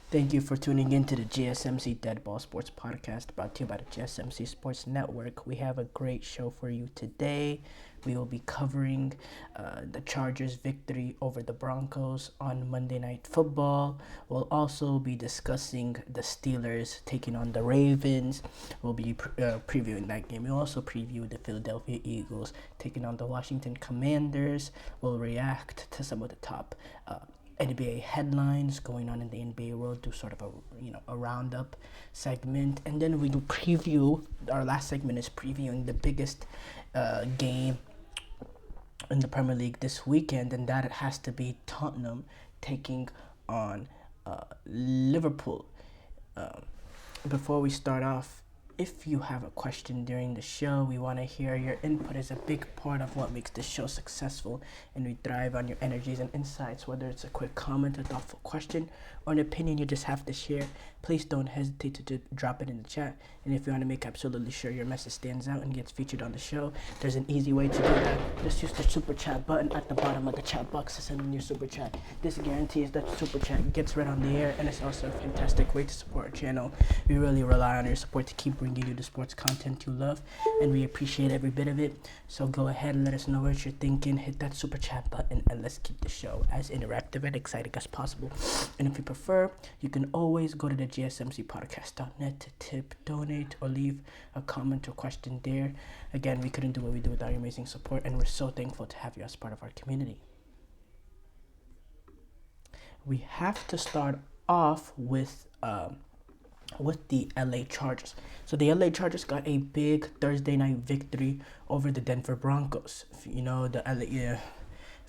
Thank you for tuning in to the GSMC Dead Ball Sports Podcast brought to you by the GSMC Sports Network. We have a great show for you today. We will be covering the Chargers' victory over the Broncos on Monday Night Football. We'll also be discussing the Steelers taking on the Ravens. We'll be previewing that game. We'll also preview the Philadelphia Eagles taking on the Washington Commanders. We'll react to some of the top NBA headlines going on in the NBA world, do sort of a roundup segment, and then we do preview. Our last segment is previewing the biggest game in the Premier League this weekend, and that it has to be Tottenham taking on Liverpool. Before we start off, if you have a question during the show, we want to hear your input. Is a big part of what makes this show successful, and we thrive on your energies and insights. Whether it's a quick comment, a thoughtful question, or an opinion you just have to share, please don't hesitate to drop it in the chat. And if you want to make absolutely sure your message stands out and gets featured on the show, there's an easy way to do that. Just use the super chat button at the bottom of the chat box to send in your super chat. This guarantees that super chat gets read on the air, and it's also a fantastic way to support our channel. We really rely on your support to keep bringing you the sports content you love, and we appreciate every bit of it. So go ahead and let us know what you're thinking. Hit that super chat button, and let's keep the show as interactive and exciting as possible. And if you prefer, you can always go to the gsmcpodcast.net to tip, donate, or leave a comment or question there. Again, we couldn't do what we do without your amazing support, and we're so thankful to have you as part of our community. We have to start off with the LA Chargers. So the LA Chargers got a big Thursday night victory over the Denver Broncos.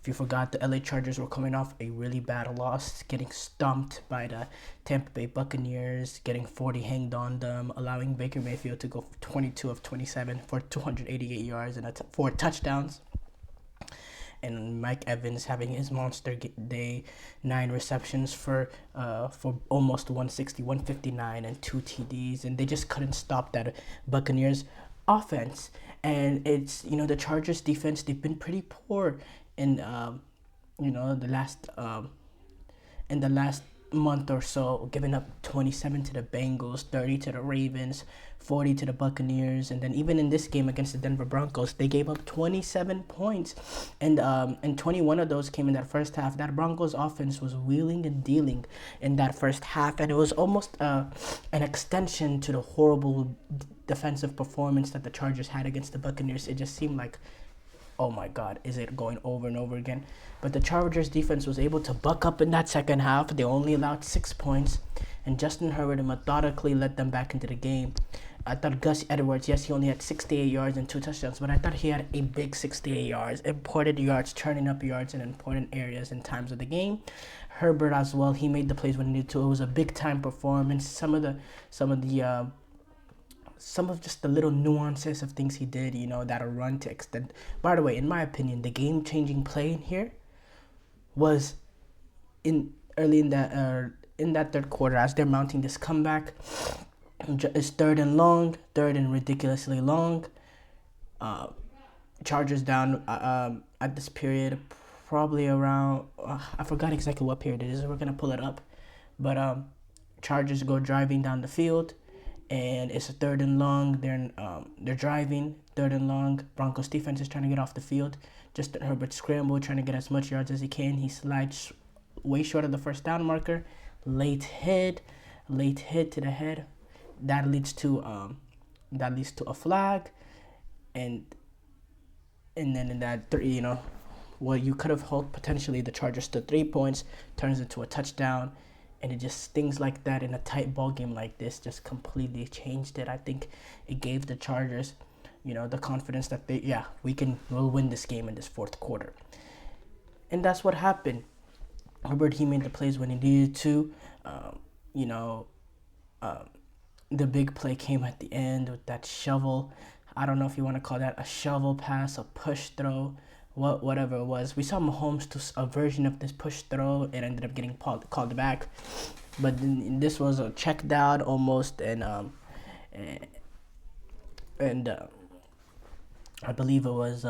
If you forgot, the LA Chargers were coming off a really bad loss, getting stumped by the Tampa Bay Buccaneers, getting 40 hanged on them, allowing Baker Mayfield to go 22 of 27 for 288 yards and 4 touchdowns. And Mike Evans having his monster day, 9 receptions for almost 160, 159, and 2 TDs, and they just couldn't stop that Buccaneers offense. And it's the Chargers defense, they've been pretty poor in the last month or so, giving up 27 to the Bengals, 30 to the Ravens, 40 to the Buccaneers, and then even in this game against the Denver Broncos, they gave up 27 points, and 21 of those came in that first half. That Broncos offense was wheeling and dealing in that first half, and it was almost an extension to the horrible defensive performance that the Chargers had against the Buccaneers. It just seemed like, oh my God, is it going over and over again? But the Chargers defense was able to buck up in that second half. They only allowed 6 points, and Justin Herbert methodically led them back into the game. I thought Gus Edwards, yes, he only had 68 yards and 2 touchdowns, but I thought he had a big 68 yards, important yards, turning up yards in important areas and times of the game. Herbert as well, he made the plays when he needed to. It was a big time performance. Some of just the little nuances of things he did, that a run to extend. By the way, in my opinion, the game-changing play in here was early in that third quarter as they're mounting this comeback. It's third and ridiculously long. Chargers down at this period, probably around I forgot exactly what period it is. We're gonna pull it up, but Chargers go driving down the field. And it's a third and long. They're driving, third and long. Broncos defense is trying to get off the field. Justin Herbert scramble, trying to get as much yards as he can. He slides way short of the first down marker. Late hit to the head. That leads to a flag, and then in that what you could have hoped potentially the Chargers to 3 points turns into a touchdown. And it just, things like that in a tight ball game like this just completely changed it. I think it gave the Chargers, the confidence that we'll win this game in this fourth quarter. And that's what happened. Herbert, he made the plays when he needed to. The big play came at the end with that shovel. I don't know if you want to call that a shovel pass, a push throw, whatever it was. We saw Mahomes do a version of this push throw and ended up getting called back. But this was a check down almost, and I believe it was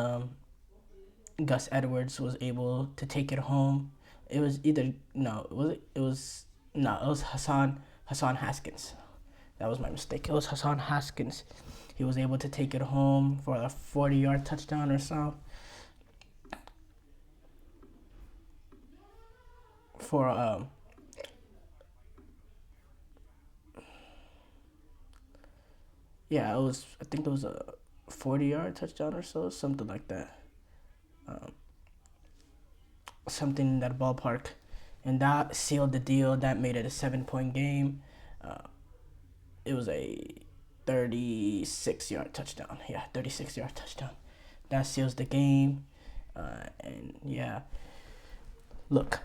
Gus Edwards was able to take it home. It was either No, it was Hassan Haskins. That was my mistake. It was Hassan Haskins. He was able to take it home for a 40-yard touchdown or so. For yeah, it was. I think it was a 40-yard touchdown or so, something like that. Um, Something in that ballpark, and that sealed the deal. That made it a 7-point game. Uh, it was a 36-yard touchdown. Yeah, 36-yard touchdown. That seals the game. And yeah, look,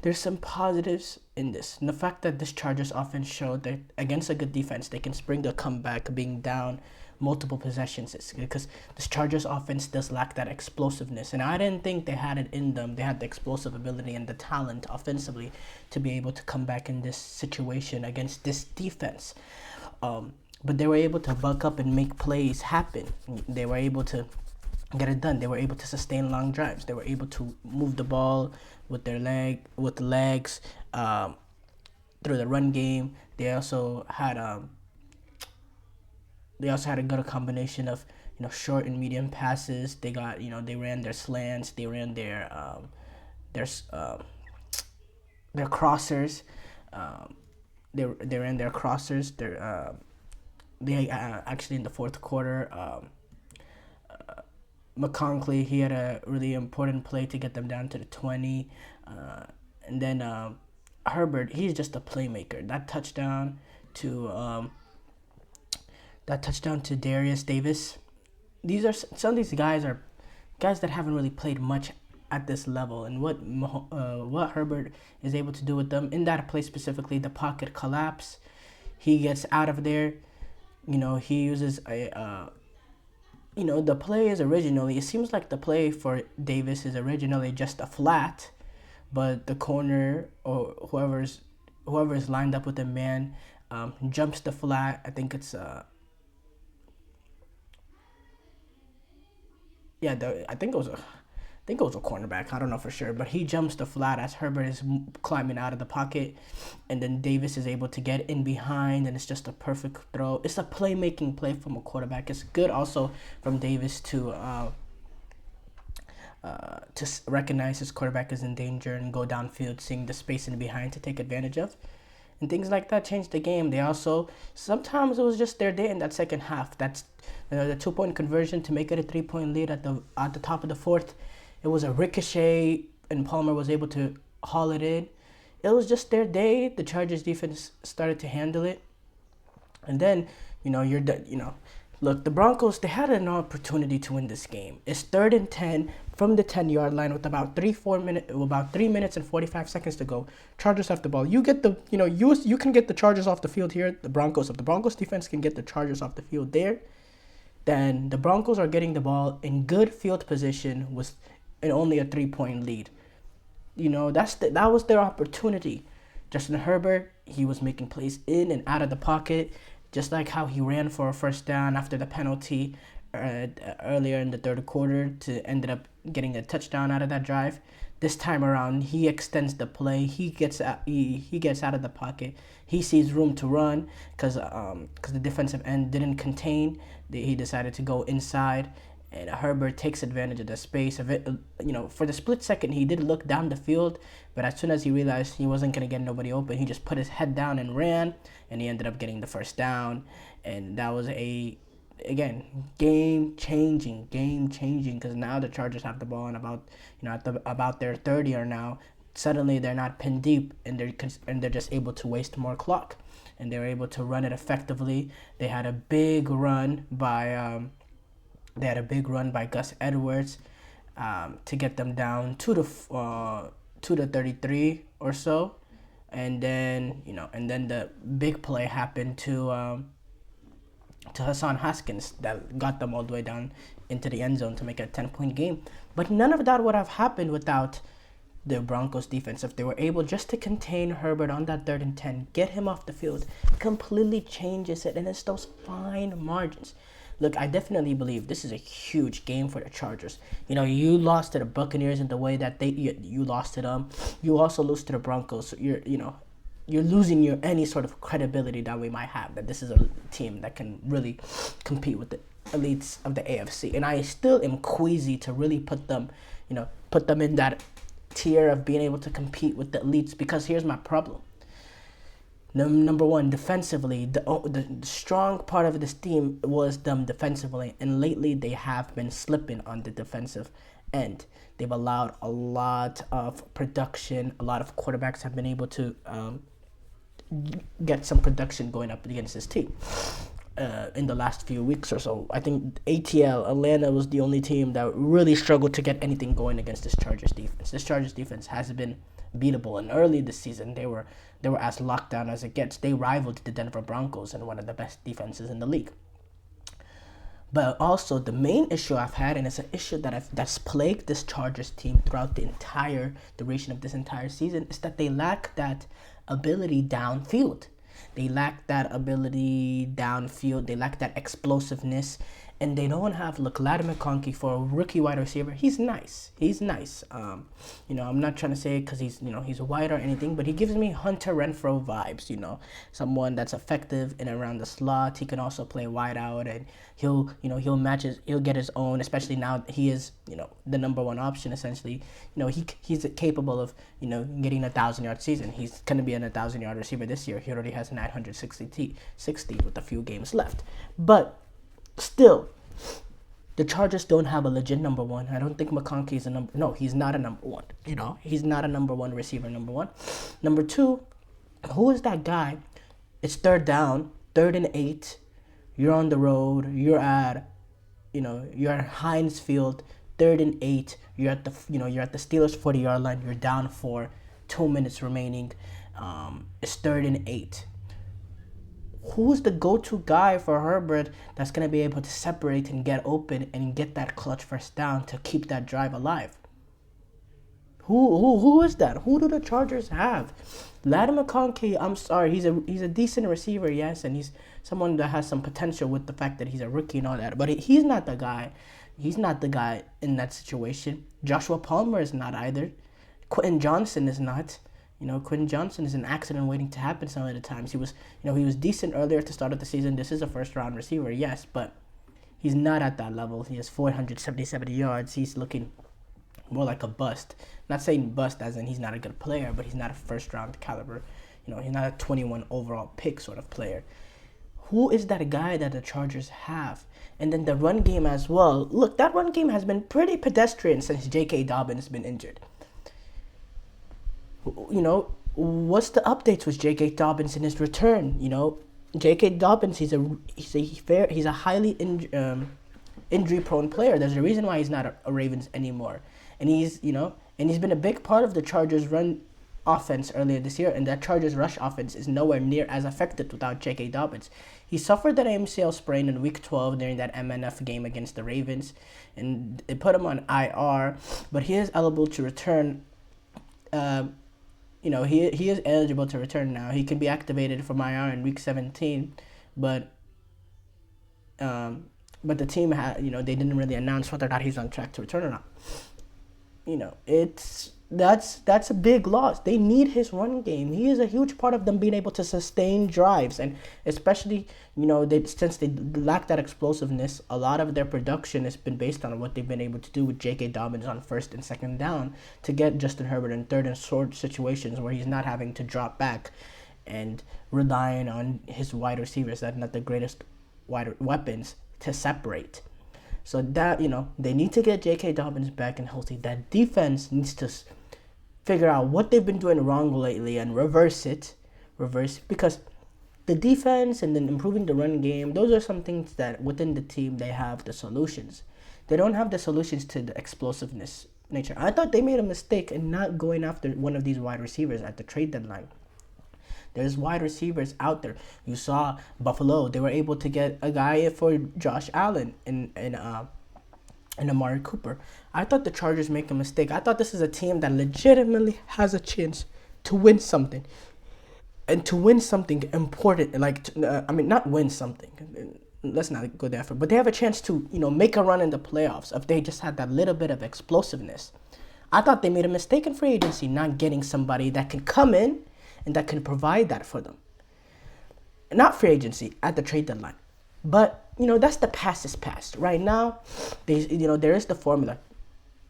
there's some positives in this. And the fact that this Chargers offense showed that against a good defense, they can spring a comeback being down multiple possessions, is because this Chargers offense does lack that explosiveness. And I didn't think they had it in them. They had the explosive ability and the talent offensively to be able to come back in this situation against this defense. But they were able to buck up and make plays happen. They were able to get it done. They were able to sustain long drives. They were able to move the ball with their legs through the run game. They also had a good combination of short and medium passes. They got they ran their slants. They ran their crossers. They ran their crossers. They actually in the fourth quarter. McConkey, he had a really important play to get them down to the 20. And then Herbert, he's just a playmaker. That touchdown to Darius Davis. Some of these guys are guys that haven't really played much at this level, and what Herbert is able to do with them in that play specifically, the pocket collapse, he gets out of there. He uses the play is originally, it seems like the play for Davis is originally just a flat, but the corner or whoever's lined up with the man jumps the flat. I think it's I think it was a cornerback. I don't know for sure, but he jumps the flat as Herbert is climbing out of the pocket, and then Davis is able to get in behind, and it's just a perfect throw. It's a playmaking play from a quarterback. It's good also from Davis to recognize his quarterback is in danger and go downfield, seeing the space in behind to take advantage of. And things like that changed the game. They also, sometimes it was just their day in that second half. That's the 2-point conversion to make it a 3-point lead at the top of the fourth. It was a ricochet, and Palmer was able to haul it in. It was just their day. The Chargers defense started to handle it. And then, look, the Broncos, they had an opportunity to win this game. It's 3rd and 10 from the 10-yard line with about 3 minutes and 45 seconds to go. Chargers have the ball. You get you can get the Chargers off the field here. If the Broncos defense can get the Chargers off the field there, then the Broncos are getting the ball in good field position with only a 3-point lead. That was their opportunity. Justin Herbert, he was making plays in and out of the pocket, just like how he ran for a first down after the penalty earlier in the third quarter to ended up getting a touchdown out of that drive. This time around, he extends the play. He gets out of the pocket. He sees room to run because the defensive end didn't contain. He decided to go inside, and Herbert takes advantage of the space of it. For the split second, he did look down the field, but as soon as he realized he wasn't going to get nobody open, he just put his head down and ran, and he ended up getting the first down. And that was game changing, because now the Chargers have the ball and about their 30 or now. Suddenly they're not pinned deep, and they're just able to waste more clock, and they're able to run it effectively. They had a big run by Gus Edwards to get them down to the 33 or so, and then the big play happened to Hassan Haskins that got them all the way down into the end zone to make it a 10-point game. But none of that would have happened without the Broncos defense. If they were able just to contain Herbert on that 3rd and 10, get him off the field, completely changes it, and it's those fine margins. Look, I definitely believe this is a huge game for the Chargers. You lost to the Buccaneers in the way that you lost to them. You also lose to the Broncos. So you're losing your any sort of credibility that we might have, that this is a team that can really compete with the elites of the AFC. And I still am queasy to really put them in that tier of being able to compete with the elites, because here's my problem. Number one, defensively, the strong part of this team was them defensively, and lately they have been slipping on the defensive end. They've allowed a lot of production. A lot of quarterbacks have been able to get some production going up against this team in the last few weeks or so. I think Atlanta was the only team that really struggled to get anything going against this Chargers defense. This Chargers defense has been beatable, and early this season they were as locked down as it gets. They rivaled the Denver Broncos and one of the best defenses in the league. But also the main issue I've had, and it's an issue that's plagued this Chargers team throughout the entire duration of this entire season, is that they lack that ability downfield. They lack that ability downfield. They lack that explosiveness. And they don't have Ladd McConkey for a rookie wide receiver. He's nice. I'm not trying to say it because he's white or anything, but he gives me Hunter Renfrow vibes. Someone that's effective in around the slot. He can also play wide out, and he'll get his own. Especially now he is the number one option essentially. He's capable of getting a 1,000-yard season. He's gonna be a 1,000-yard receiver this year. He already has 960 with a few games left, but still, the Chargers don't have a legit number one. I don't think McConkey is a number. No, he's not a number one. He's not a number one receiver. Number one. Number two, who is that guy? It's third down, 3rd and 8. You're on the road. You're at Heinz Field, 3rd and 8. You're at the Steelers 40-yard line. You're down 4, 2 minutes remaining. It's 3rd and 8. Who's the go-to guy for Herbert that's going to be able to separate and get open and get that clutch first down to keep that drive alive? Who is that? Who do the Chargers have? Ladd McConkey, I'm sorry, he's a decent receiver, yes, and he's someone that has some potential with the fact that he's a rookie and all that, but he's not the guy. He's not the guy in that situation. Joshua Palmer is not either. Quentin Johnson is not. Quentin Johnson is an accident waiting to happen some of the times. He was decent earlier at the start of the season. This is a first-round receiver, yes, but he's not at that level. He has 477 yards. He's looking more like a bust. Not saying bust as in he's not a good player, but he's not a first-round caliber. He's not a 21 overall pick sort of player. Who is that guy that the Chargers have? And then the run game as well. Look, that run game has been pretty pedestrian since J.K. Dobbins has been injured. What's the updates with J.K. Dobbins in his return? J.K. Dobbins, he's a highly injury-prone player. There's a reason why he's not a Ravens anymore, and he's been a big part of the Chargers' run offense earlier this year, and that Chargers' rush offense is nowhere near as effective without J.K. Dobbins. He suffered that MCL sprain in Week 12 during that MNF game against the Ravens, and they put him on IR, but he is eligible to return. He is eligible to return now. He can be activated from IR in Week 17, but the team they didn't really announce whether or not he's on track to return or not. That's a big loss. They need his run game. He is a huge part of them being able to sustain drives, and especially since they lack that explosiveness, a lot of their production has been based on what they've been able to do with J.K. Dobbins on 1st and 2nd down to get Justin Herbert in 3rd and short situations where he's not having to drop back and relying on his wide receivers that are not the greatest wide weapons to separate. So that they need to get J.K. Dobbins back and healthy. That defense needs to figure out what they've been doing wrong lately and reverse it, because the defense and then improving the run game, those are some things that within the team they have the solutions. They don't have the solutions to the explosiveness nature. I thought they made a mistake in not going after one of these wide receivers at the trade deadline. There's wide receivers out there. You saw Buffalo. They were able to get a guy for Josh Allen and Amari Cooper. I thought the Chargers make a mistake. I thought this is a team that legitimately has a chance to win something. And to win something important, not win something. let's not go there for, but they have a chance to, make a run in the playoffs if they just had that little bit of explosiveness. I thought they made a mistake in free agency, not getting somebody that can come in and that can provide that for them. Not free agency, at the trade deadline. But, that's the past is past. Right now, there is the formula.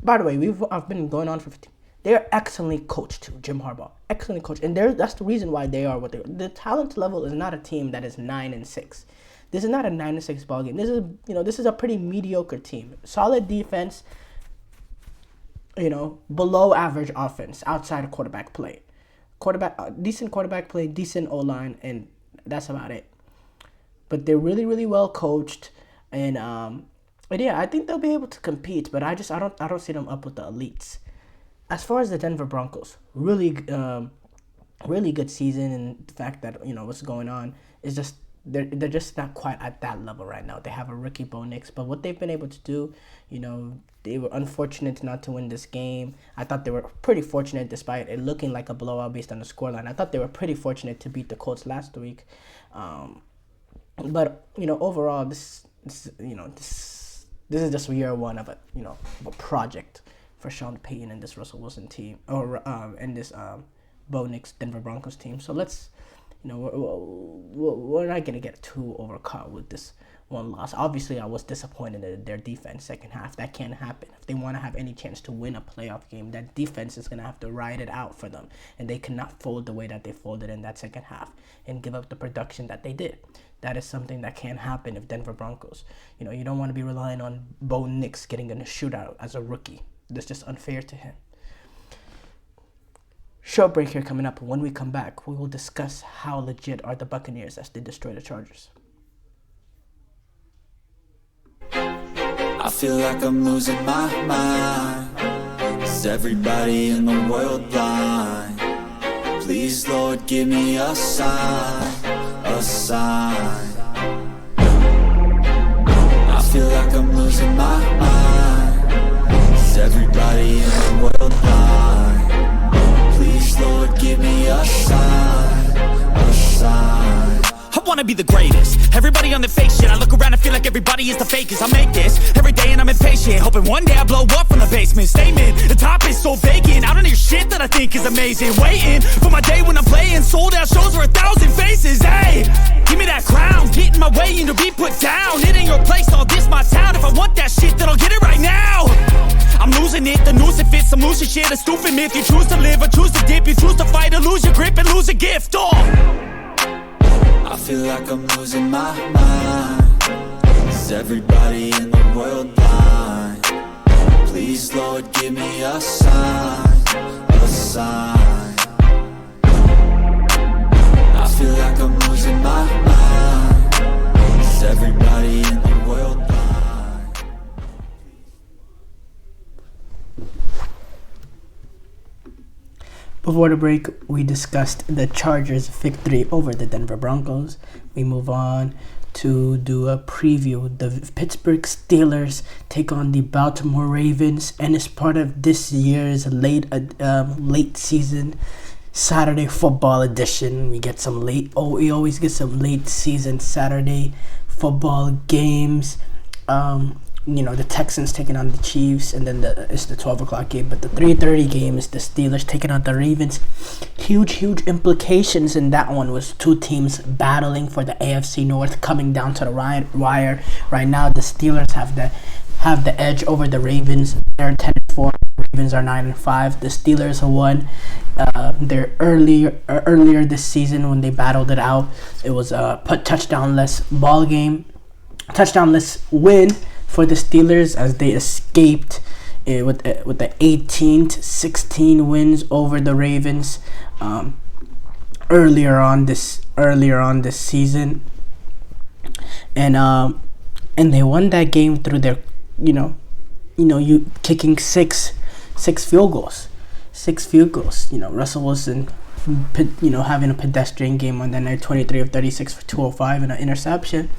By the way, I've been going on for 15. They're excellently coached too, Jim Harbaugh. Excellently coached. And that's the reason why they are what they are. The talent level is not a team that is 9-6. This is not a 9-6 ball game. This is a pretty mediocre team. Solid defense, below average offense outside of quarterback play. Decent quarterback play, decent O-line, and that's about it. But they're really, really well coached, and yeah, I think they'll be able to compete. But I don't see them up with the elites. As far as the Denver Broncos, really good season, and the fact that what's going on is just they're just not quite at that level right now. They have a rookie Bo Nix, but what they've been able to do, they were unfortunate not to win this game. I thought they were pretty fortunate despite it looking like a blowout based on the scoreline. I thought they were pretty fortunate to beat the Colts last week. But overall, this is just year one of a project for Sean Payton and this Russell Wilson team, and this Bo Nix Denver Broncos team. So let's, we're not gonna get too overcaught with this one loss. Obviously, I was disappointed in their defense second half. That can't happen. If they want to have any chance to win a playoff game, that defense is gonna have to ride it out for them, and they cannot fold the way that they folded in that second half and give up the production that they did. That is something that can't happen if Denver Broncos. You don't want to be relying on Bo Nix getting in a shootout as a rookie. That's just unfair to him. Short break here coming up. When we come back, we will discuss how legit are the Buccaneers as they destroy the Chargers. I feel like I'm losing my mind. Is everybody in the world blind? Please, Lord, give me a sign. A sign. I feel like I'm losing my mind. Is everybody in the world blind? Please, Lord, give me a sign. A sign. I wanna be the greatest. Everybody on their fake shit. I look around and feel like everybody is the fakest. I make this every day and I'm impatient, hoping one day I blow up from the basement. Statement, the top is so vacant. I don't hear shit that I think is amazing. Waiting for my day when I'm playing sold out shows for 1,000 faces. Hey, give me that crown, get in my way and to be put down. It ain't your place, all this my town. If I want that shit, then I'll get it right now. I'm losing it, the noose it fits. I'm losing shit, a stupid myth. You choose to live or choose to dip. You choose to fight or lose your grip and lose a gift. I feel like I'm losing my mind. Is everybody in the world blind? Please, Lord, give me a sign. A sign. I feel like I'm losing my mind. Is everybody in the world blind? Before the break, we discussed the Chargers' victory over the Denver Broncos. We move on to do a preview. The Pittsburgh Steelers take on the Baltimore Ravens, and as part of this year's late season Saturday football edition, we always get some late season Saturday football games. The Texans taking on the Chiefs, and then it's the 12 o'clock game. But the 3:30 game is the Steelers taking on the Ravens. Huge implications in that one was two teams battling for the AFC North, coming down to the wire. Right now, the Steelers have the edge over the Ravens. They're 10-4. The Ravens are 9-5. The Steelers won their earlier this season when they battled it out. It was a touchdownless ball game, touchdownless win for the Steelers as they escaped with the 18-16 wins over the Ravens earlier on this season, and they won that game through their kicking six field goals. Russell Wilson having a pedestrian game on that night, 23 of 36 for 205 and an interception,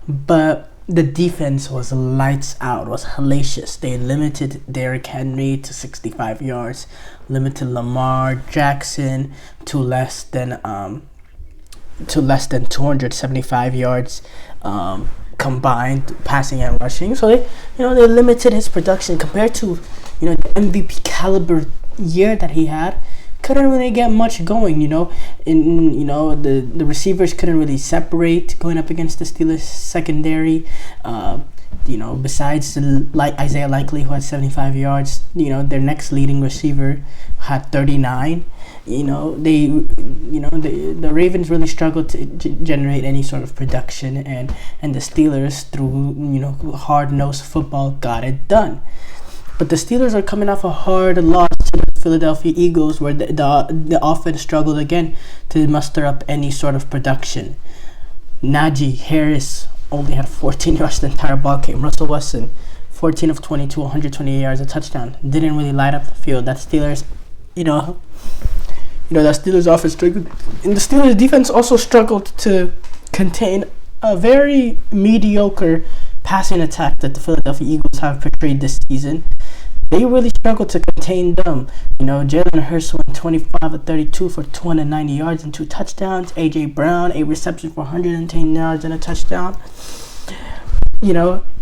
but the defense was lights out, was hellacious. They limited Derrick Henry to 65 yards, limited Lamar Jackson to less than to less than 275 yards combined passing and rushing. So they limited his production compared to the MVP caliber year that he had. Couldn't really get much going, the receivers couldn't really separate going up against the Steelers secondary. Besides Isaiah Likely, who had 75 yards, their next leading receiver had 39. The Ravens really struggled to generate any sort of production, and the Steelers, through hard-nosed football, got it done. But the Steelers are coming off a hard loss to the Philadelphia Eagles, where the offense struggled again to muster up any sort of production. Najee Harris only had 14 yards the entire ball game. Russell Wilson, 14 of 22, 128 yards, a touchdown. Didn't really light up the field. That Steelers, that Steelers offense struggled. And the Steelers defense also struggled to contain a very mediocre passing attack that the Philadelphia Eagles have portrayed this season. They really struggled to contain them. Jalen Hurts went 25 of 32 for 290 yards and 2 touchdowns. A.J. Brown, 8 receptions for 110 yards and a touchdown.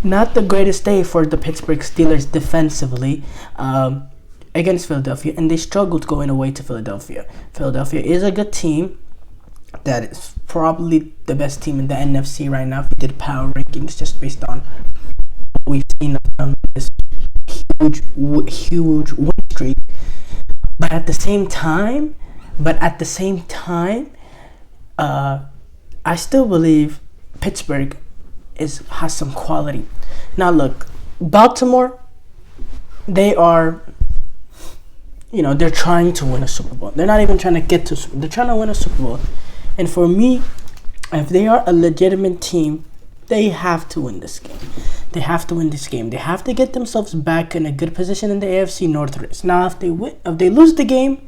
Not the greatest day for the Pittsburgh Steelers defensively against Philadelphia, and they struggled going away to Philadelphia. Philadelphia is a good team. That is probably the best team in the NFC right now if we did power rankings, just based on what we've seen of them, this huge win streak. But at the same time, I still believe Pittsburgh has some quality. Now look, Baltimore, they are, they're trying to win a Super Bowl. They're not even trying to get to, they're trying to win a Super Bowl. And for me, if they are a legitimate team, they have to win this game. They have to win this game. They have to get themselves back in a good position in the AFC North race. Now, if they lose the game,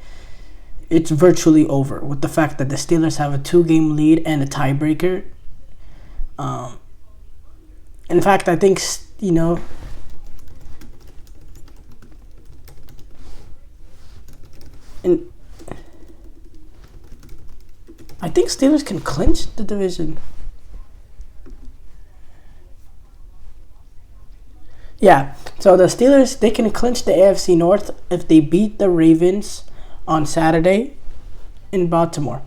it's virtually over, with the fact that the Steelers have a 2-game lead and a tiebreaker. In fact, I think, I think Steelers can clinch the division. Yeah, so the Steelers, they can clinch the AFC North if they beat the Ravens on Saturday in Baltimore.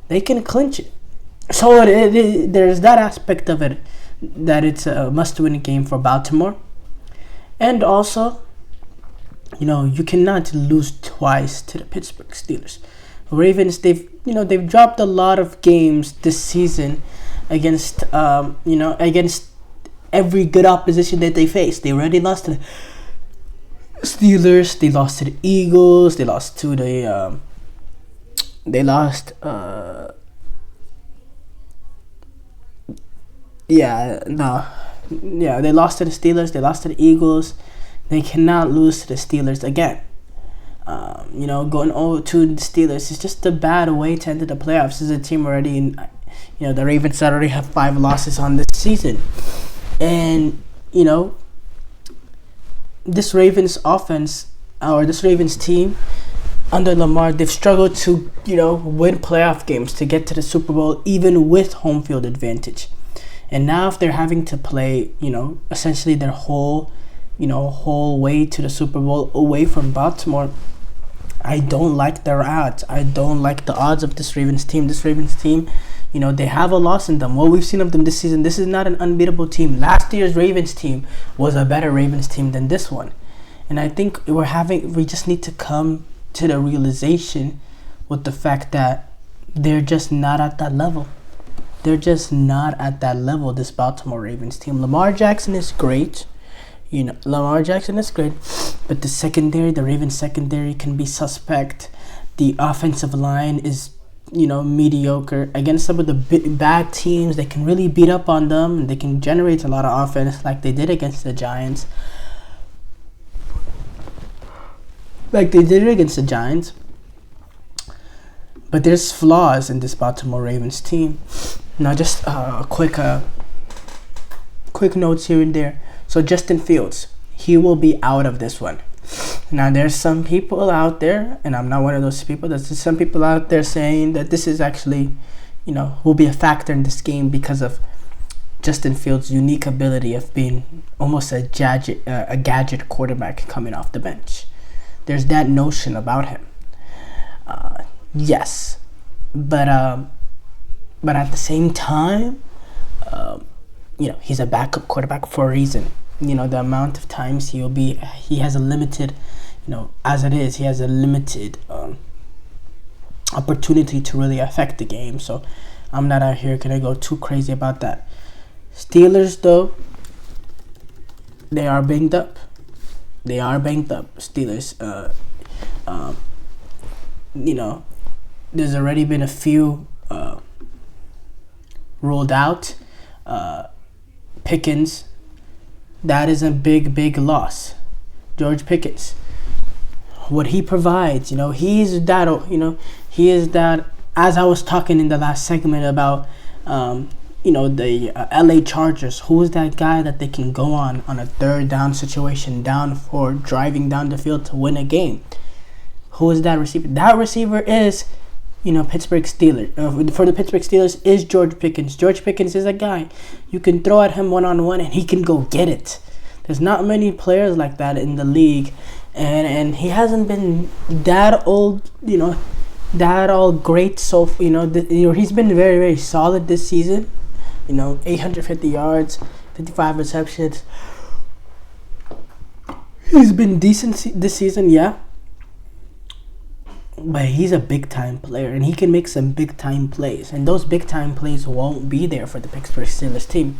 They can clinch it. So there's that aspect of it, that it's a must-win game for Baltimore. And also, you cannot lose twice to the Pittsburgh Steelers. Ravens, they've dropped a lot of games this season against every good opposition that they faced. They already lost to the Steelers, they lost to the Eagles, they lost to the they lost to the Steelers, they lost to the Eagles. They cannot lose to the Steelers again. Going over to the Steelers is just a bad way to enter the playoffs. This is a team already in, the Ravens already have 5 losses on this season. And, this Ravens offense, or this Ravens team, under Lamar, they've struggled to, win playoff games to get to the Super Bowl, even with home field advantage. And now if they're having to play, essentially their whole way to the Super Bowl away from Baltimore, I don't like their odds. I don't like the odds of this Ravens team. This Ravens team, they have a loss in them. What we've seen of them this season, this is not an unbeatable team. Last year's Ravens team was a better Ravens team than this one. And I think we just need to come to the realization with the fact that they're just not at that level. They're just not at that level, this Baltimore Ravens team. Lamar Jackson is great. Lamar Jackson is great, but the Ravens secondary can be suspect. The offensive line is, mediocre. Against some of the bad teams, they can really beat up on them, and they can generate a lot of offense like they did against the Giants. But there's flaws in this Baltimore Ravens team. Now, just quick notes here and there. So Justin Fields, he will be out of this one. Now, there's some people out there, and I'm not one of those people, there's some people out there saying that this is actually, will be a factor in this game because of Justin Fields' unique ability of being almost a gadget quarterback coming off the bench. There's that notion about him. Yes, but at the same time, he's a backup quarterback for a reason. The amount of times he has a limited, as it is, he has a limited opportunity to really affect the game. So I'm not out here gonna go too crazy about that. Steelers, though, they are banged up. Steelers, there's already been a few ruled out. Pickens, that is a big loss. George Pickens, what he provides, he is that. As I was talking in the last segment about, the LA Chargers, who is that guy that they can go on a third down situation, down for driving down the field to win a game? Who is that receiver? That receiver is, Pittsburgh Steelers. For the Pittsburgh Steelers is George Pickens. George Pickens is a guy you can throw at him one-on-one and he can go get it. There's not many players like that in the league, and he hasn't been that old, that all great. So he's been very, very solid this season. 850 yards, 55 receptions. He's been decent this season, yeah. But he's a big-time player, and he can make some big-time plays. And those big-time plays won't be there for the Pittsburgh Steelers team.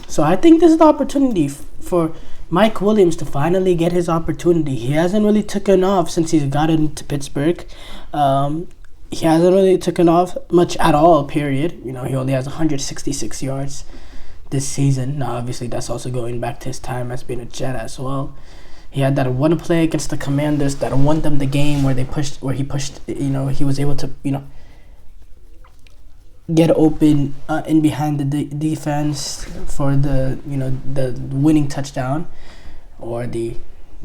So I think this is the opportunity for Mike Williams to finally get his opportunity. He hasn't really taken off since he's gotten to Pittsburgh. He hasn't really taken off much at all, period. He only has 166 yards this season. Now, obviously, that's also going back to his time as being a Jet as well. He had that one play against the Commanders that won them the game where he pushed, he was able to, get open in behind the defense for the winning touchdown, or it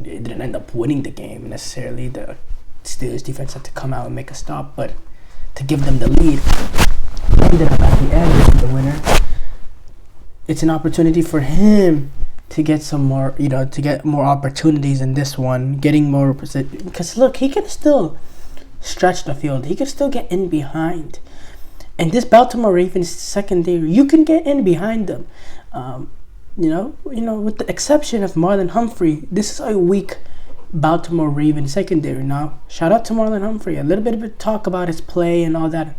didn't end up winning the game necessarily. The Steelers defense had to come out and make a stop, but to give them the lead, ended up at the end with the winner. It's an opportunity for him to get some more, to get more opportunities in this one, getting more, because look, he can still stretch the field. He can still get in behind. And this Baltimore Ravens secondary, you can get in behind them. With the exception of Marlon Humphrey, this is a weak Baltimore Ravens secondary. Now, shout out to Marlon Humphrey. A little bit of talk about his play and all that.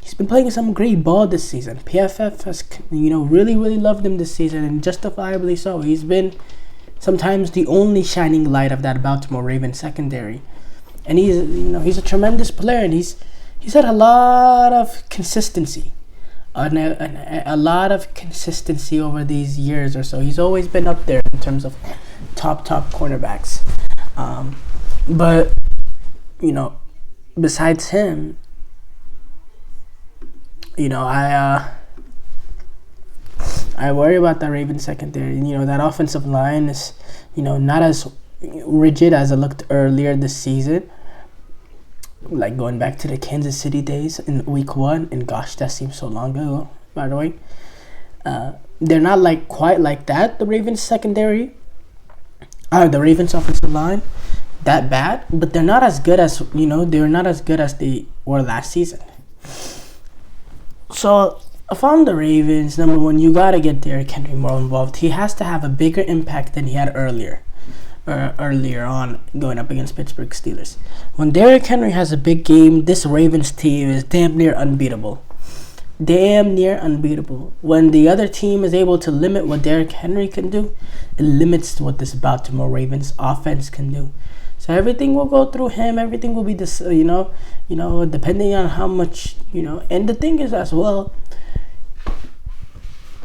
He's been playing some great ball this season. PFF has, really, really loved him this season, and justifiably so. He's been sometimes the only shining light of that Baltimore Ravens secondary. And he's a tremendous player, and he's had a lot of consistency. A lot of consistency over these years or so. He's always been up there in terms of top cornerbacks. But, besides him, I worry about that Ravens secondary. That offensive line is, not as rigid as it looked earlier this season. Like going back to the Kansas City days in week 1, and gosh, that seems so long ago, by the way. They're not quite like that, the Ravens secondary. The Ravens offensive line, that bad, but they're not as good as, they're not as good as they were last season. So, if I'm the Ravens, number one, you got to get Derrick Henry more involved. He has to have a bigger impact than he had earlier on going up against Pittsburgh Steelers. When Derrick Henry has a big game, this Ravens team is damn near unbeatable. When the other team is able to limit what Derrick Henry can do, it limits what this Baltimore Ravens offense can do. So everything will go through him. Everything will be this, depending on how much, And the thing is as well,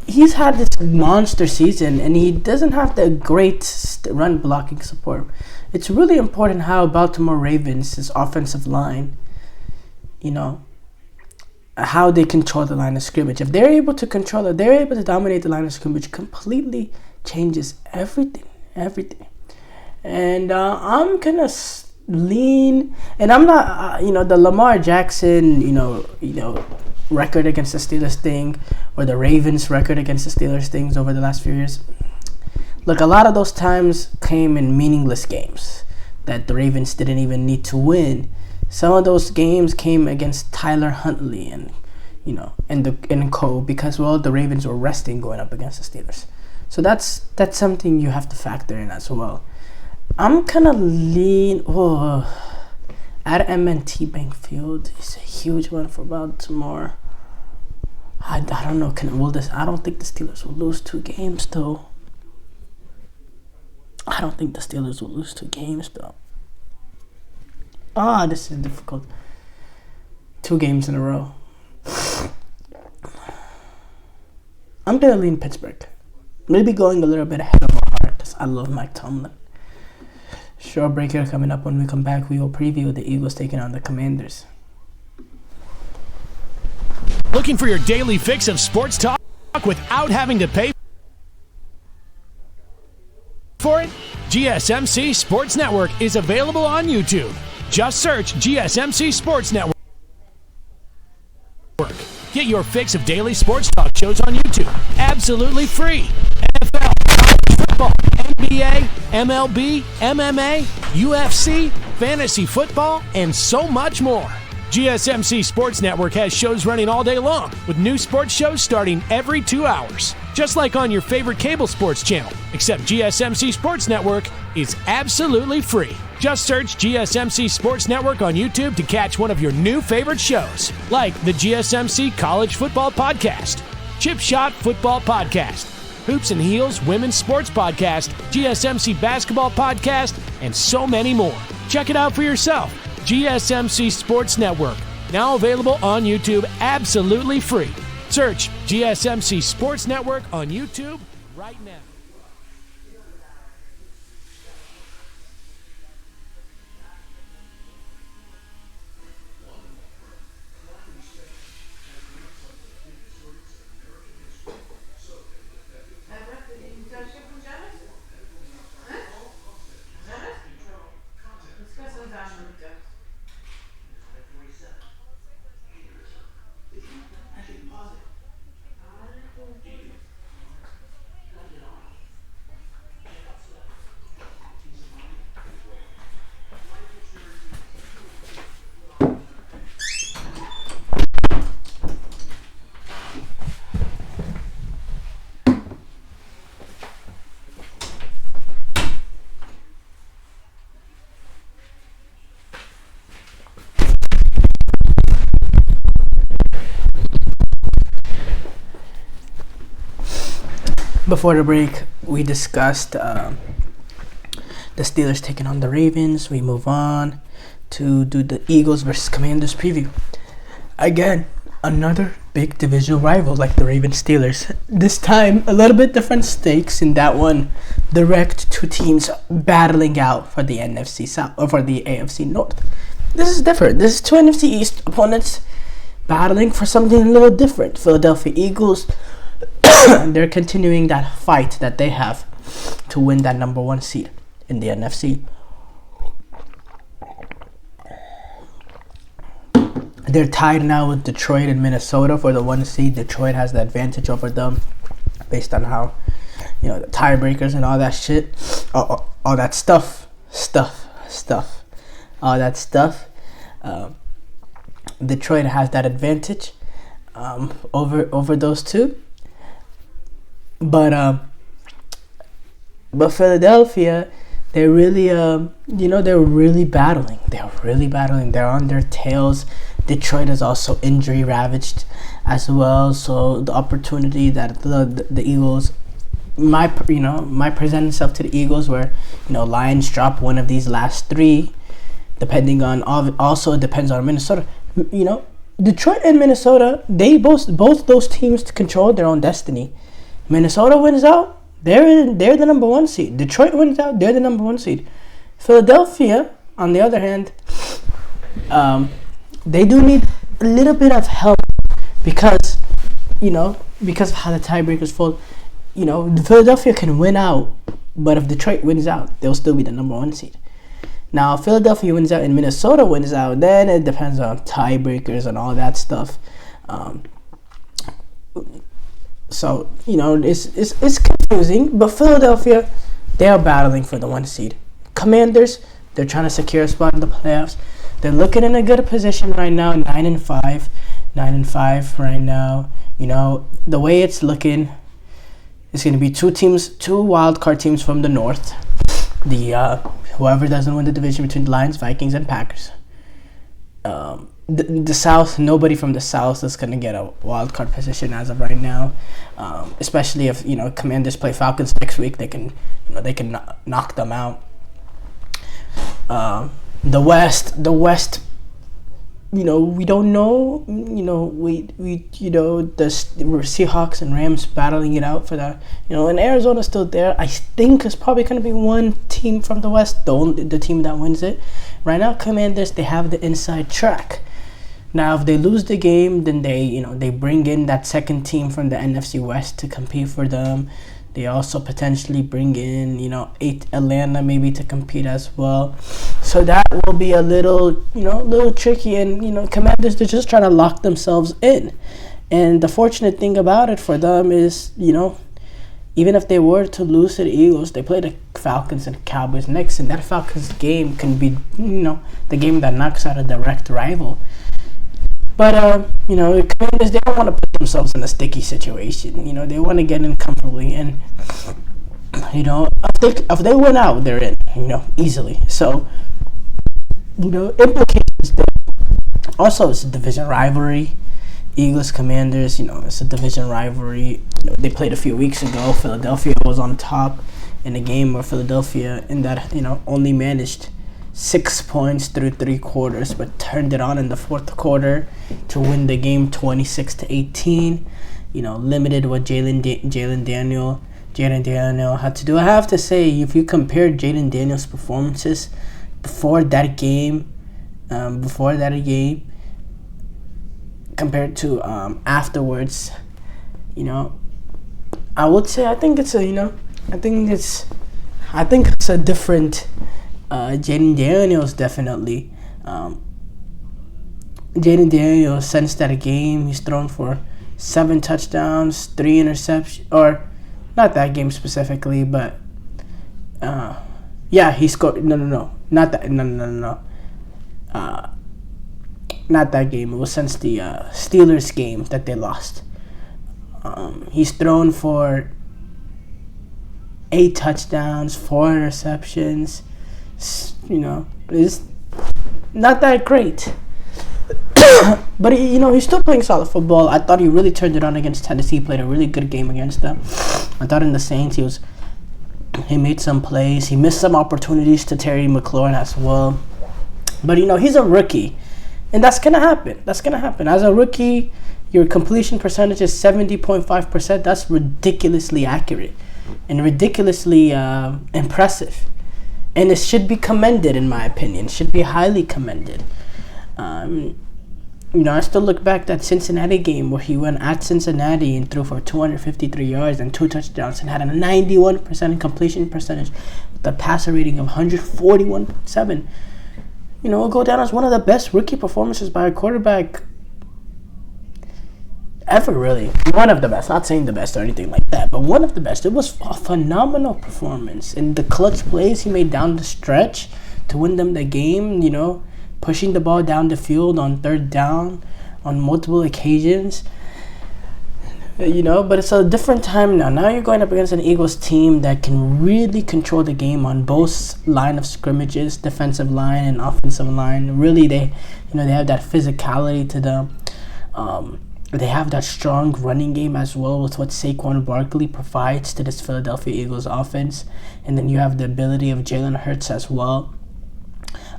he's had this monster season, and he doesn't have the great run blocking support. It's really important how Baltimore Ravens' offensive line, how they control the line of scrimmage. If they're able to control it, they're able to dominate the line of scrimmage, completely changes everything. And I'm gonna lean, and I'm not, the Lamar Jackson, record against the Steelers thing, or the Ravens record against the Steelers things over the last few years. Look, a lot of those times came in meaningless games that the Ravens didn't even need to win. Some of those games came against Tyler Huntley and co, because the Ravens were resting going up against the Steelers. So that's something you have to factor in as well. I'm gonna lean at M&T Bank Field. It's a huge one for Baltimore. I don't know. I don't think the Steelers will lose 2 games though. This is difficult. 2 games in a row. I'm gonna lean Pittsburgh. Maybe going a little bit ahead of my heart, because I love Mike Tomlin. Short break here coming up. When we come back, we will preview the Eagles taking on the Commanders. Looking for your daily fix of sports talk without having to pay for it? GSMC Sports Network is available on YouTube. Just search GSMC Sports Network. Get your fix of daily sports talk shows on YouTube, absolutely free. NFL, college football, NBA, MLB, MMA, UFC, fantasy football, and so much more. GSMC Sports Network has shows running all day long, with new sports shows starting every 2 hours. Just like on your favorite cable sports channel, except GSMC Sports Network is absolutely free. Just search GSMC Sports Network on YouTube to catch one of your new favorite shows, like the GSMC College Football Podcast, Chip Shot Football Podcast, Hoops and Heels Women's Sports Podcast, GSMC Basketball Podcast, and so many more. Check it out for yourself. GSMC Sports Network, now available on YouTube absolutely free. Search GSMC Sports Network on YouTube right now. Before the break, we discussed the Steelers taking on the Ravens. We move on to do the Eagles versus Commanders preview. Again, another big divisional rival like the Ravens Steelers. This time, a little bit different stakes in that one. Direct 2 teams battling out for the NFC South or for the AFC North. This is different. This is 2 NFC East opponents battling for something a little different. Philadelphia Eagles. They're continuing that fight that they have to win that number 1 seed in the NFC. They're tied now with Detroit and Minnesota for the 1 seed. Detroit has the advantage over them based on how, the tiebreakers and all that shit, all that stuff. Detroit has that advantage over those two. But Philadelphia, they're really they're really battling. They're on their tails. Detroit is also injury ravaged as well. So the opportunity that the Eagles might present itself to the Eagles, where Lions drop one of these last 3, depending on also depends on Minnesota. Detroit and Minnesota, they both those teams control their own destiny. Minnesota wins out, they're the number 1 seed. Detroit wins out, they're the number 1 seed. Philadelphia, on the other hand, they do need a little bit of help because of how the tiebreakers fall. Philadelphia can win out, but if Detroit wins out, they'll still be the number 1 seed. Now, if Philadelphia wins out and Minnesota wins out, then it depends on tiebreakers and all that stuff. So, it's confusing, but Philadelphia, they are battling for the 1 seed. Commanders, they're trying to secure a spot in the playoffs. They're looking in a good position right now, 9-5 right now. The way it's looking, it's going to be two wild card teams from the North. Whoever doesn't win the division between the Lions, Vikings, and Packers. The South, nobody from the South is going to get a wild card position as of right now. Especially if Commanders play Falcons next week, they can knock them out. The West, we don't know. The Seahawks and Rams battling it out for that. And Arizona's still there. I think it's probably going to be one team from the West, the team that wins it. Right now, Commanders, they have the inside track. Now, if they lose the game, then they bring in that second team from the NFC West to compete for them. They also potentially bring in, Atlanta maybe to compete as well. So that will be a little tricky. And, Commanders, they're just trying to lock themselves in. And the fortunate thing about it for them is, even if they were to lose to the Eagles, they play the Falcons and Cowboys next. And that Falcons game can be, the game that knocks out a direct rival. But, the Commanders, they don't want to put themselves in a sticky situation. They want to get in comfortably. And, if they win out, they're in, easily. So, implications there. Also, it's a division rivalry. Eagles, Commanders, it's a division rivalry. They played a few weeks ago. Philadelphia was on top in a game where Philadelphia, only managed 6 points through 3 quarters, but turned it on in the fourth quarter to win the game 26-18. Limited what Jaden Daniel had to do. I have to say, if you compare Jaden Daniel's performances before that game, compared to afterwards, I would say I think it's a different. Jaden Daniels definitely. Jaden Daniels, since that game, he's thrown for 7 touchdowns, 3 interceptions, or not that game specifically, but he scored. Not that game. It was since the Steelers game that they lost. He's thrown for 8 touchdowns, 4 interceptions. It's not that great. But, he's still playing solid football. I thought he really turned it on against Tennessee. He played a really good game against them. I thought in the Saints he made some plays. He missed some opportunities to Terry McLaurin as well. But, he's a rookie. And that's going to happen. As a rookie, your completion percentage is 70.5%. That's ridiculously accurate and ridiculously impressive. And it should be commended, in my opinion. It should be highly commended. I still look back at that Cincinnati game where he went at Cincinnati and threw for 253 yards and 2 touchdowns and had a 91% completion percentage with a passer rating of 141.7. It'll go down as one of the best rookie performances by a quarterback ever, really. One of the best. Not saying the best or anything like that, but one of the best. It was a phenomenal performance. And the clutch plays he made down the stretch to win them the game, pushing the ball down the field on 3rd down on multiple occasions. But it's a different time now. Now you're going up against an Eagles team that can really control the game on both line of scrimmages, defensive line and offensive line. Really, they have that physicality to them. They have that strong running game as well with what Saquon Barkley provides to this Philadelphia Eagles offense. And then you have the ability of Jalen Hurts as well.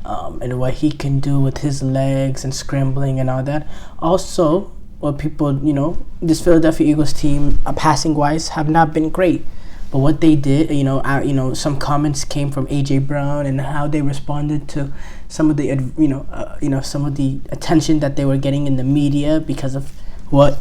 And what he can do with his legs and scrambling and all that. Also, what people, this Philadelphia Eagles team, passing-wise, have not been great. But what they did, some comments came from A.J. Brown and how they responded to some of the, some of the attention that they were getting in the media because of what,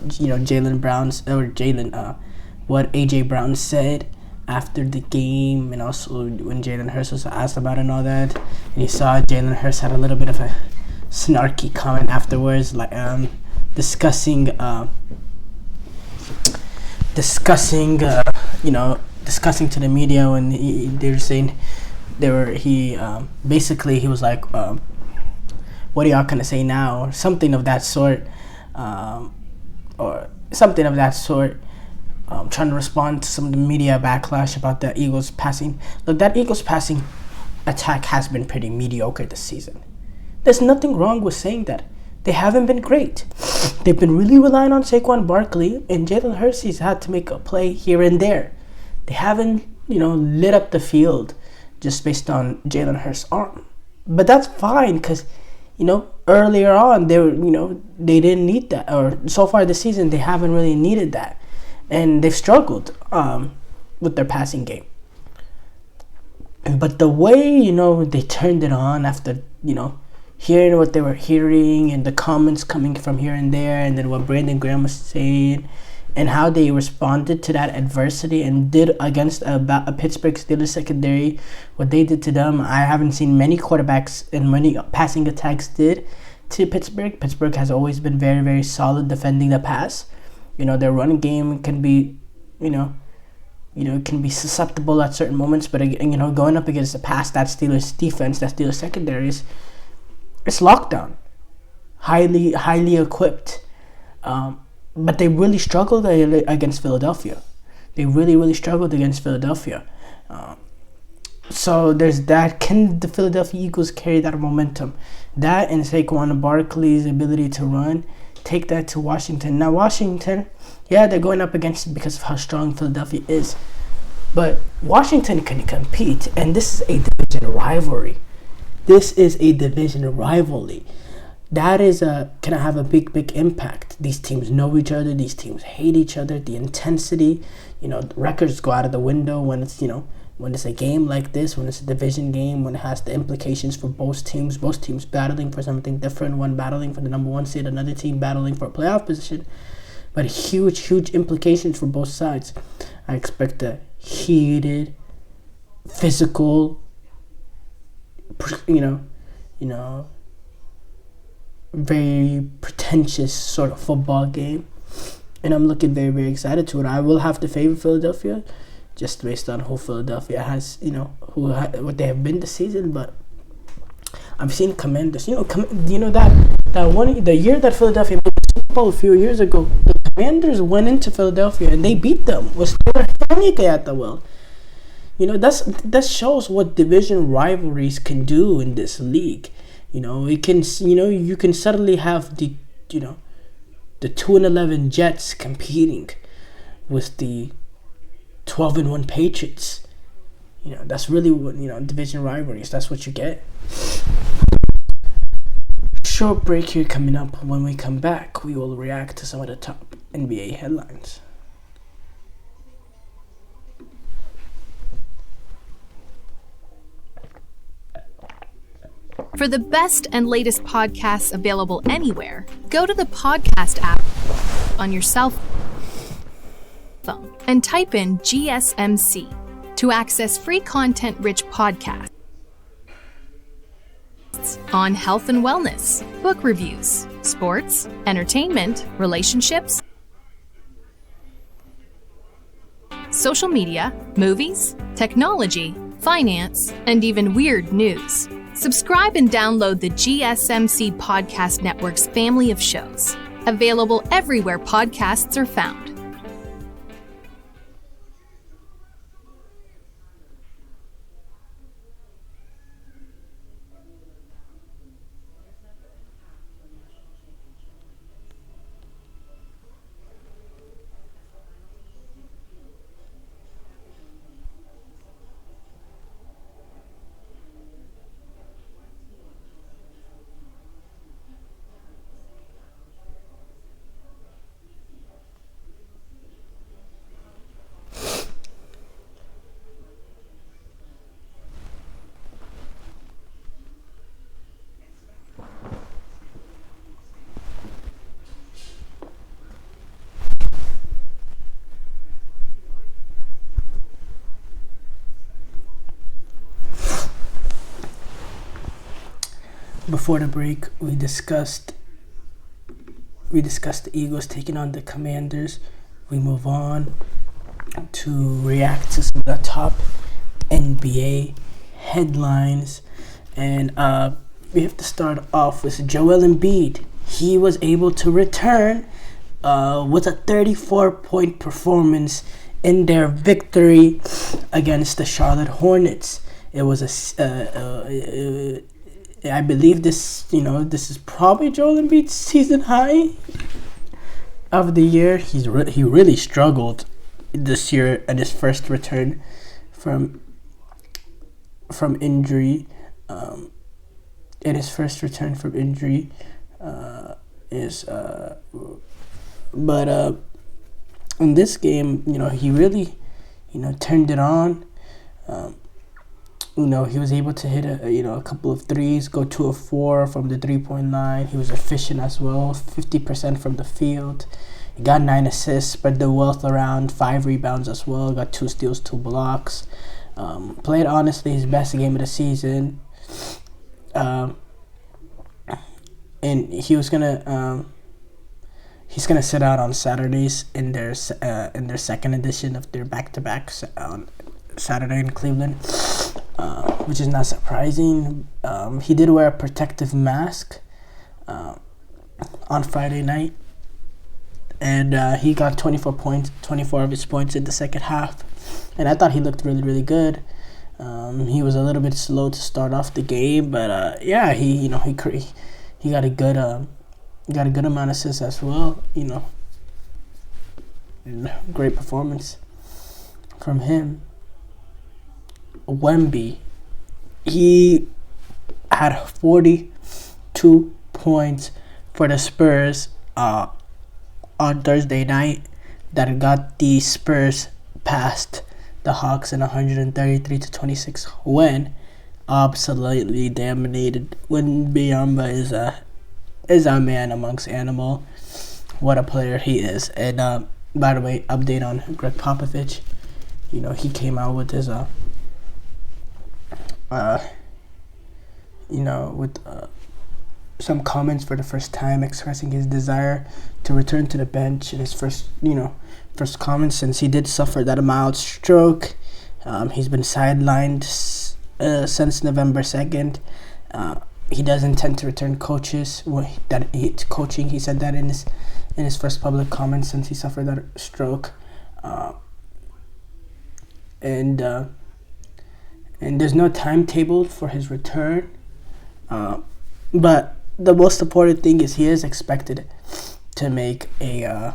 what A.J. Brown said after the game, and also when Jalen Hurts was asked about it and all that. And you saw Jalen Hurts had a little bit of a snarky comment afterwards, like, discussing discussing to the media when they were saying basically he was like, what are y'all gonna say now, or something of that sort, trying to respond to some of the media backlash about the Eagles passing. Look, that Eagles passing attack has been pretty mediocre this season. There's nothing wrong with saying that. They haven't been great. They've been really relying on Saquon Barkley, and Jalen Hurts has had to make a play here and there. They haven't, lit up the field just based on Jalen Hurts' arm. But that's fine, because, earlier on, they didn't need that. Or so far this season, they haven't really needed that. And they've struggled with their passing game. But the way, they turned it on after, hearing what they were hearing and the comments coming from here and there, and then what Brandon Graham was saying, and how they responded to that adversity and did against a Pittsburgh Steelers secondary, what they did to them, I haven't seen many quarterbacks and many passing attacks did to Pittsburgh. Pittsburgh has always been very, very solid defending the pass. Their running game can be, can be susceptible at certain moments, but going up against the pass, that Steelers defense, that Steelers secondary it's lockdown, highly equipped, but they really struggled against Philadelphia. They really struggled against Philadelphia. So there's that. Can the Philadelphia Eagles carry that momentum? That and Saquon Barkley's ability to run, take that to Washington. Now Washington, yeah, they're going up against it because of how strong Philadelphia is, but Washington can compete, and this is a division rivalry. That is can have a big impact. These teams know each other. These teams hate each other. The intensity, the records go out of the window when it's, when it's a game like this, when it's a division game, when it has the implications for both teams battling for something different, one battling for the number one seed, another team battling for a playoff position, but huge implications for both sides. I expect a heated, physical, very pretentious sort of football game, and I'm looking very, very excited to it. I will have to favor Philadelphia, just based on who Philadelphia has, what they have been this season. But I've seen Commanders, the year that Philadelphia made the Super Bowl a few years ago, the Commanders went into Philadelphia and they beat them. Was at the well. That shows what division rivalries can do in this league. It can, you can suddenly have the 2-11 Jets competing with the 12-1 Patriots. That's really what, division rivalries. That's what you get. Short break here coming up. When we come back, we will react to some of the top NBA headlines. For the best and latest podcasts available anywhere, go to the podcast app on your cell phone and type in GSMC to access free content-rich podcasts on health and wellness, book reviews, sports, entertainment, relationships, social media, movies, technology, finance, and even weird news. Subscribe and download the GSMC Podcast Network's family of shows, available everywhere podcasts are found. Before the break, we discussed we discussed the Eagles taking on the Commanders. We move on to react to some of the top NBA headlines. And we have to start off with Joel Embiid. He was able to return with a 34-point performance in their victory against the Charlotte Hornets. It was I believe this is probably Joel Embiid's season high of the year. He really struggled this year at his first return from injury. In this game, he really, turned it on. He was able to hit a couple of threes, go 2 of 4 from the 3-point line. He was efficient as well, 50% from the field. He got 9 assists, spread the wealth around, 5 rebounds as well, got 2 steals, 2 blocks. Played honestly his best game of the season. And he's gonna sit out on Saturdays in their second edition of their back-to-back on Saturday in Cleveland, which is not surprising. He did wear a protective mask on Friday night, and he got 24 of his points in the second half, and I thought he looked really, really good. He was a little bit slow to start off the game, but he got a good amount of assists as well. Great performance from him. Wemby, he had 42 points for the Spurs on Thursday night that got the Spurs past the Hawks in 133-26 win. Absolutely dominated. Wembanyama is a man amongst animal. What a player he is. And by the way, update on Greg Popovich. He came out with his with some comments for the first time, expressing his desire to return to the bench in his first comments since he did suffer that mild stroke. He's been sidelined since November 2nd. He does intend to return coaching. He said that in his first public comments since he suffered that stroke. And there's no timetable for his return. But the most important thing is he is expected to make a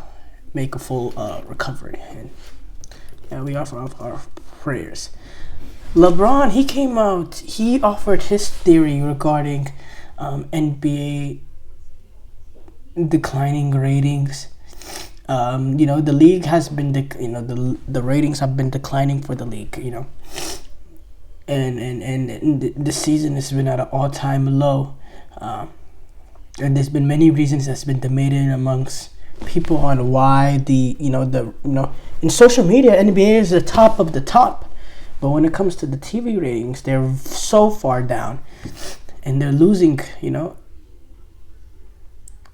full recovery. And we offer our prayers. LeBron, he came out. He offered his theory regarding NBA declining ratings. The league has been the ratings have been declining for the league. And this season has been at an all-time low. And there's been many reasons that's been debated amongst people on why in social media NBA is the top of the top. But when it comes to the TV ratings, they're so far down, and they're losing. They're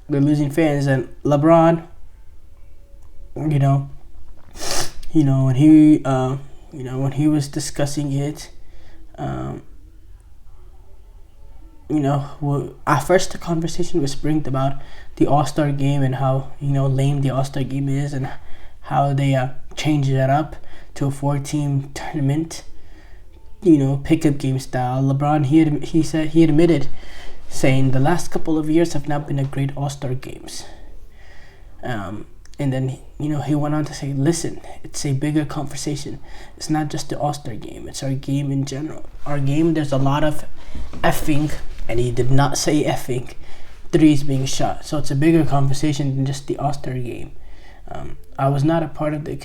losing fans. And LeBron, when he was discussing it, at first the conversation was springed about the All-Star game and how lame the All-Star game is and how they changed it up to a 4-team tournament, pickup game style. LeBron, he admitted, saying the last couple of years have not been a great All-Star games. And then, he went on to say, listen, it's a bigger conversation. It's not just the All-Star game. It's our game in general. Our game, there's a lot of effing, and he did not say effing, threes being shot. So it's a bigger conversation than just the All-Star game. I was not a part of the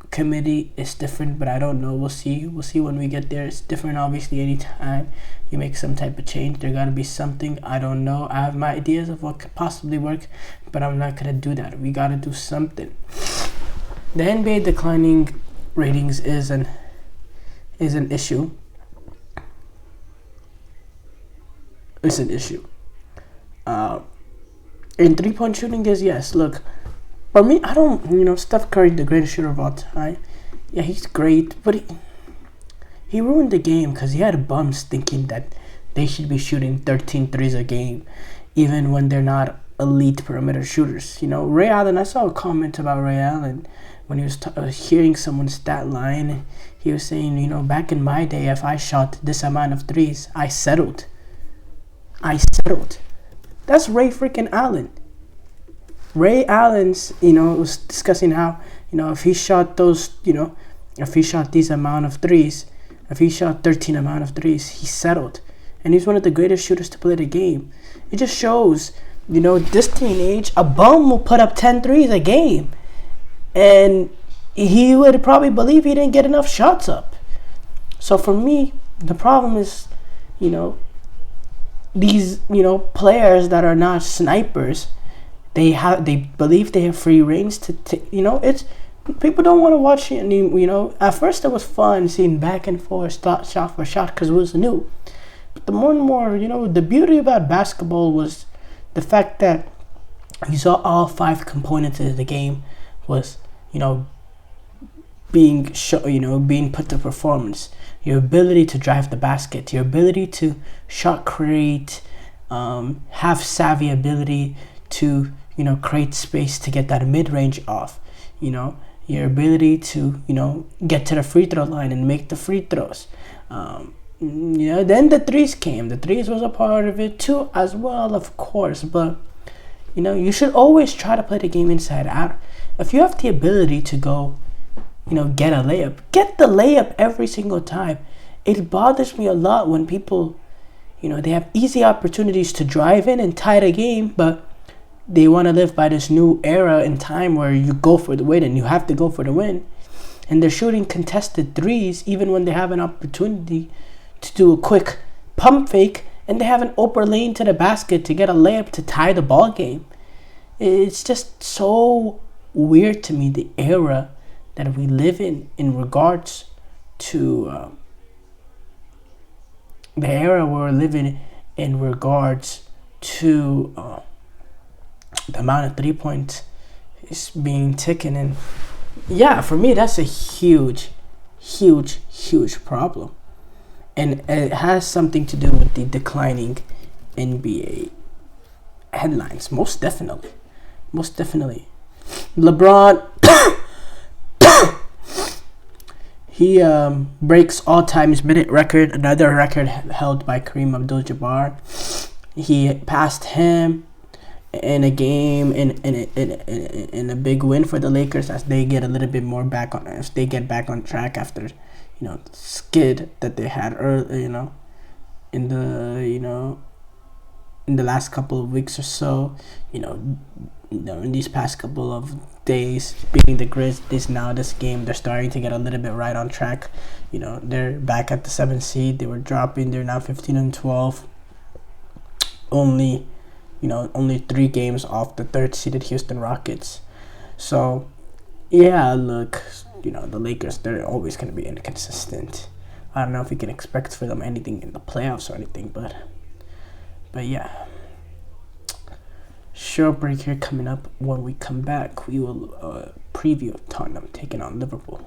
committee. It's different, but I don't know. We'll see when we get there. It's different, obviously. Anytime you make some type of change, there gotta be something. I don't know. I have my ideas of what could possibly work, but I'm not gonna do that. We gotta do something. The NBA declining ratings is an issue. It's an issue. And 3-point shooting is, yes, look, for me, I don't, Steph Curry, the greatest shooter of all time. Yeah, he's great, but he ruined the game because he had bums thinking that they should be shooting 13 threes a game, even when they're not elite perimeter shooters. Ray Allen, I saw a comment about Ray Allen when he was hearing someone's stat line. He was saying, back in my day, if I shot this amount of threes, I settled. That's Ray freaking Allen. Ray Allen's, was discussing how, if he shot those, if he shot these amount of threes, if he shot 13 amount of threes, he settled. And he's one of the greatest shooters to play the game. It just shows, this day and age, a bum will put up 10 threes a game. And he would probably believe he didn't get enough shots up. So for me, the problem is, these, players that are not snipers, they believe they have free range to it's people don't want to watch it. At first it was fun seeing back and forth, shot for shot, because it was new. But the more and more, the beauty about basketball was the fact that you saw all 5 components of the game was, being put to performance. Your ability to drive the basket, your ability to shot create, have savvy ability to, create space to get that mid-range off, your ability to, get to the free throw line and make the free throws. Then the threes came. The threes was a part of it too as well, of course, but you should always try to play the game inside out. If you have the ability to go, get a layup, get the layup every single time. It bothers me a lot when people, they have easy opportunities to drive in and tie the game, but they want to live by this new era in time where you go for the win and you have to go for the win. And they're shooting contested threes even when they have an opportunity to do a quick pump fake and they have an open lane to the basket to get a layup to tie the ball game. It's just so weird to me, the era that we live in regards to the era we're living in regards to the amount of 3 points is being taken. And yeah, for me, that's a huge problem. And it has something to do with the declining NBA headlines. Most definitely. LeBron, he breaks all-time minute record, another record held by Kareem Abdul-Jabbar. He passed him in a game, in a big win for the Lakers as they get a little bit more back on track after, the skid that they had early, in the last couple of weeks or so, in these past couple of days, beating the Grizzlies. Now this game, they're starting to get a little bit right on track. They're back at the 7th seed. They were dropping. They're now 15-12. Only 3 games off the 3rd seeded Houston Rockets. So, yeah, look, the Lakers, they're always going to be inconsistent. I don't know if we can expect for them anything in the playoffs or anything, but yeah. Short break here coming up. When we come back, we will preview Tottenham taking on Liverpool.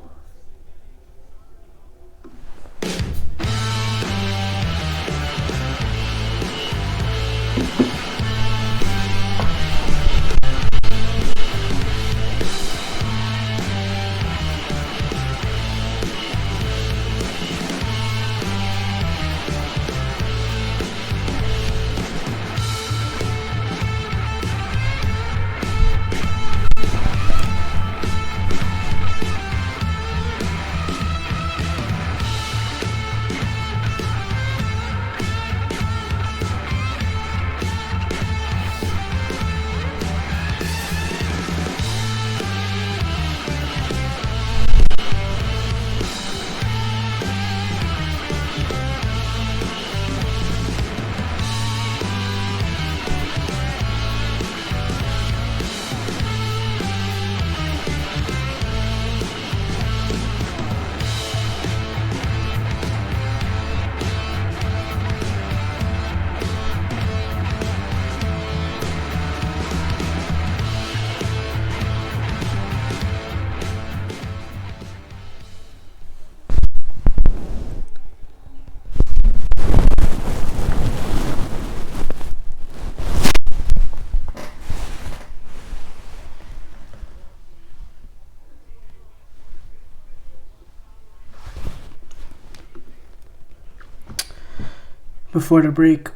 Before the break,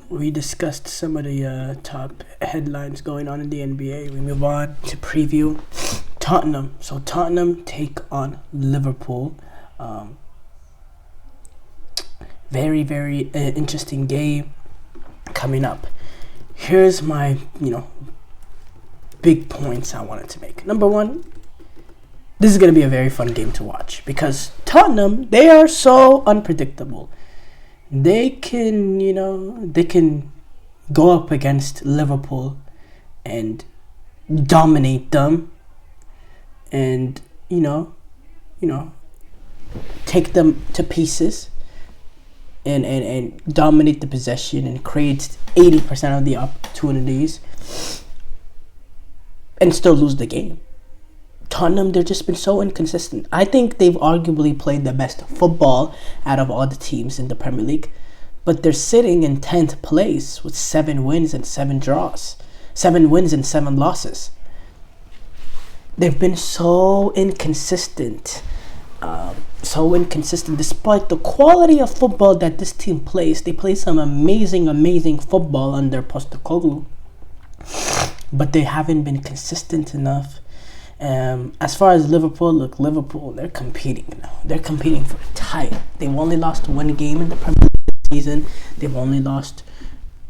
we discussed some of the top headlines going on in the NBA. We move on to preview Tottenham. So Tottenham take on Liverpool. Very, very interesting game coming up. Here's my, big points I wanted to make. Number one, this is going to be a very fun game to watch because Tottenham, they are so unpredictable. They can, they can go up against Liverpool and dominate them and, take them to pieces and dominate the possession and create 80% of the opportunities and still lose the game. Tottenham, they've just been so inconsistent. I think they've arguably played the best football out of all the teams in the Premier League, but they're sitting in 10th place with 7 wins and 7 draws. 7 wins and 7 losses. They've been so inconsistent. Despite the quality of football that this team plays. They play some amazing football under Postecoglou, but they haven't been consistent enough. As far as Liverpool, they're competing now. They're competing for a title. They've only lost 1 game in the Premier League season. They've only lost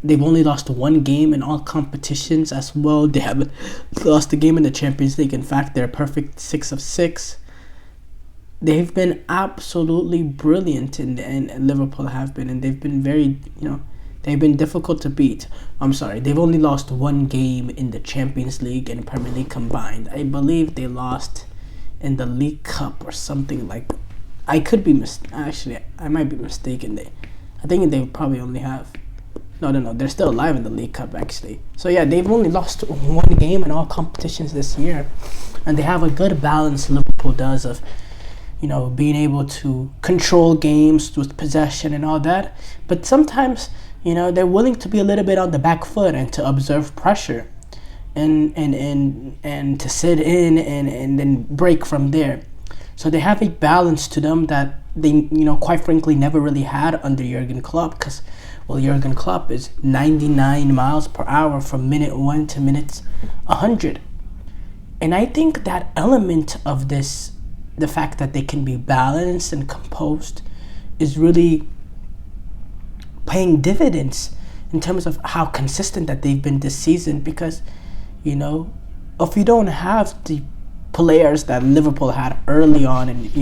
1 game in all competitions as well. They haven't lost a game in the Champions League. In fact, they're a perfect 6 of 6. They've been absolutely brilliant, and Liverpool have been, and they've been very, they've been difficult to beat. I'm sorry, they've only lost 1 game in the Champions League and Premier League combined. I believe they lost in the League Cup or something like. I could be I might be mistaken. I think they probably only have. No, they're still alive in the League Cup actually. So yeah, they've only lost 1 game in all competitions this year, and they have a good balance. Liverpool does of, being able to control games with possession and all that. But sometimes, they're willing to be a little bit on the back foot and to observe pressure and to sit in and then break from there. So they have a balance to them that they, quite frankly, never really had under Jurgen Klopp because, Jurgen Klopp is 99 miles per hour from minute 1 to minute 100. And I think that element of this, the fact that they can be balanced and composed, is really paying dividends in terms of how consistent that they've been this season. Because, if you don't have the players that Liverpool had early on and,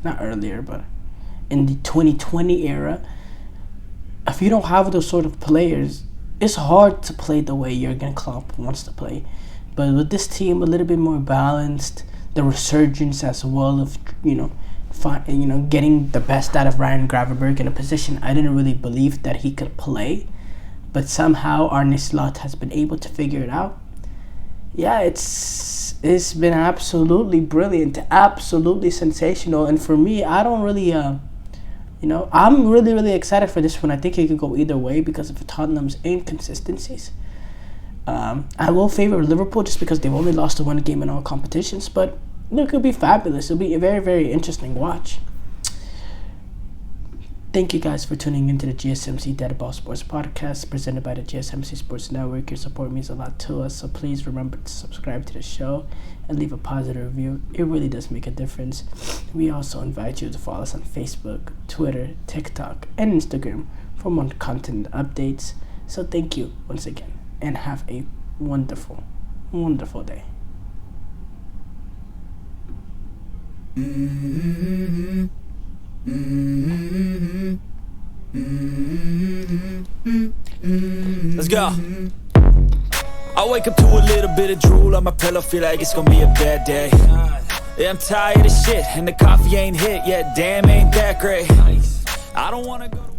not earlier, but in the 2020 era, if you don't have those sort of players, it's hard to play the way Jurgen Klopp wants to play. But with this team a little bit more balanced, the resurgence as well of, getting the best out of Ryan Gravenberch in a position I didn't really believe that he could play, but somehow Arne Slot has been able to figure it out. Yeah, it's been absolutely brilliant, absolutely sensational, and for me, I don't really, I'm really excited for this one. I think it could go either way because of Tottenham's inconsistencies. I will favor Liverpool just because they've only lost 1 game in all competitions, but it could be fabulous. It'll be a very, very interesting watch. Thank you guys for tuning into the GSMC Dead Ball Sports Podcast presented by the GSMC Sports Network. Your support means a lot to us, so please remember to subscribe to the show and leave a positive review. It really does make a difference. We also invite you to follow us on Facebook, Twitter, TikTok, and Instagram for more content updates. So thank you once again, and have a wonderful, wonderful day. Let's go. I wake up to a little bit of drool on my pillow, feel like it's gonna be a bad day. Yeah, I'm tired of shit, and the coffee ain't hit yet, damn ain't that great. I don't wanna go to